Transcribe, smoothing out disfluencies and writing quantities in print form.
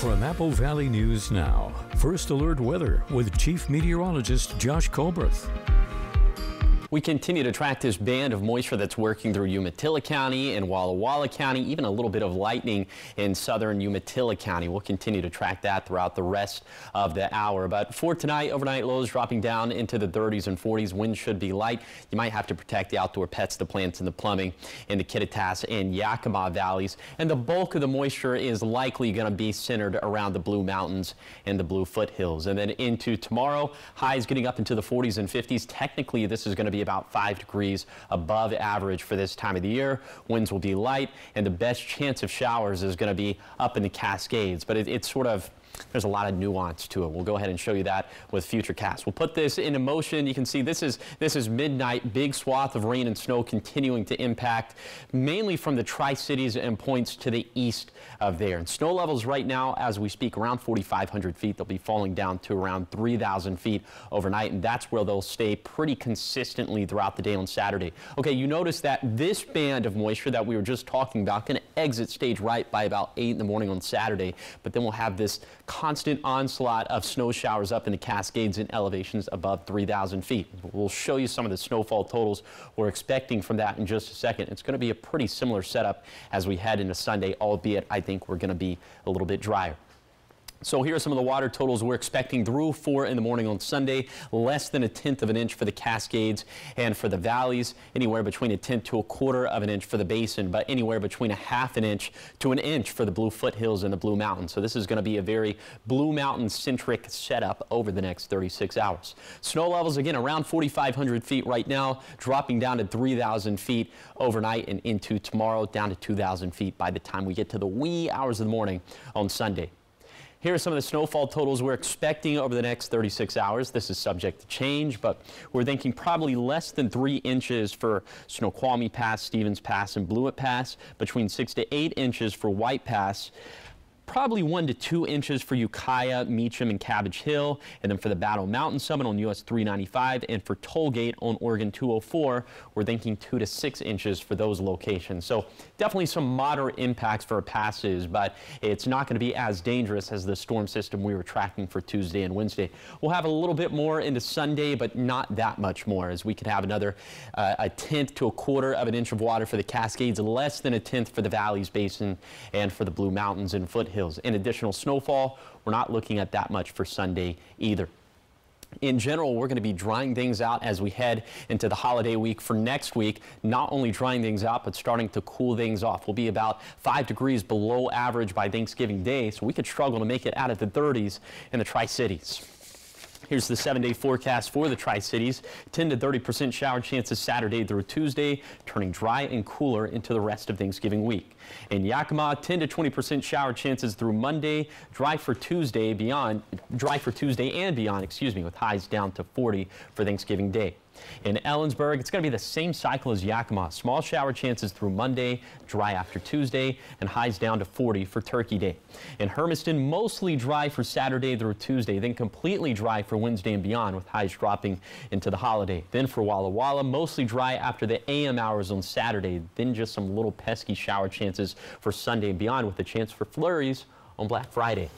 From Apple Valley News Now, First Alert Weather with Chief Meteorologist Josh Colbreth. We continue to track this band of moisture that's working through Umatilla County and Walla Walla County, even a little bit of lightning in southern Umatilla County. We'll continue to track that throughout the rest of the hour. But for tonight, overnight lows dropping down into the 30s and 40s. Winds should be light. You might have to protect the outdoor pets, the plants, and the plumbing in the Kittitas and Yakima valleys. And the bulk of the moisture is likely going to be centered around the Blue Mountains and the Blue Foothills. And then into tomorrow, highs getting up into the 40s and 50s. Technically, this is going to be about 5 degrees above average for this time of the year. Winds will be light, and the best chance of showers is going to be up in the Cascades. But it's sort of, there's a lot of nuance to it. We'll go ahead and show you that with Futurecast. We'll put this into motion. You can see this is midnight. Big swath of rain and snow continuing to impact, mainly from the Tri-Cities and points to the east of there. And snow levels right now, as we speak, around 4,500 feet. They'll be falling down to around 3,000 feet overnight, and that's where they'll stay pretty consistently throughout the day on Saturday. Okay, you notice that this band of moisture that we were just talking about going to exit stage right by about 8 in the morning on Saturday, but then we'll have this constant onslaught of snow showers up in the Cascades in elevations above 3,000 feet. We'll show you some of the snowfall totals we're expecting from that in just a second. It's going to be a pretty similar setup as we head into Sunday, albeit I think we're going to be a little bit drier. So here are some of the water totals we're expecting through 4 in the morning on Sunday. Less than 1/10 of an inch for the Cascades, and for the valleys, anywhere between 1/10 to 1/4 of an inch for the basin, but anywhere between 1/2 inch to 1 inch for the Blue Foothills and the Blue Mountains. So this is going to be a very Blue Mountain centric setup over the next 36 hours. Snow levels again around 4,500 feet right now, dropping down to 3,000 feet overnight, and into tomorrow down to 2,000 feet by the time we get to the wee hours of the morning on Sunday. Here are some of the snowfall totals we're expecting over the next 36 hours. This is subject to change, but we're thinking probably less than 3 inches for Snoqualmie Pass, Stevens Pass, and Blewett Pass, between 6 to 8 inches for White Pass, probably 1 to 2 inches for Ukiah, Meacham, and Cabbage Hill, and then for the Battle Mountain Summit on US 395, and for Tollgate on Oregon 204, we're thinking 2 to 6 inches for those locations. So definitely some moderate impacts for passes, but it's not going to be as dangerous as the storm system we were tracking for Tuesday and Wednesday. We'll have a little bit more into Sunday, but not that much more, as we could have another 1/10 to 1/4 of an inch of water for the Cascades, less than 1/10 for the Valleys Basin and for the Blue Mountains and Foothills. In additional snowfall, we're not looking at that much for Sunday either. In general, we're going to be drying things out as we head into the holiday week for next week. Not only drying things out, but starting to cool things off. We'll be about 5 degrees below average by Thanksgiving Day, so we could struggle to make it out of the 30s in the Tri-Cities. Here's the 7-day forecast for the Tri-Cities. 10 to 30% shower chances Saturday through Tuesday, turning dry and cooler into the rest of Thanksgiving week. In Yakima, 10 to 20% shower chances through Monday, dry for Tuesday and beyond, with highs down to 40 for Thanksgiving Day. In Ellensburg, it's going to be the same cycle as Yakima. Small shower chances through Monday, dry after Tuesday, and highs down to 40 for Turkey Day. In Hermiston, mostly dry for Saturday through Tuesday, then completely dry for Wednesday and beyond, with highs dropping into the holiday. Then for Walla Walla, mostly dry after the AM hours on Saturday, then just some little pesky shower chances for Sunday and beyond, with a chance for flurries on Black Friday.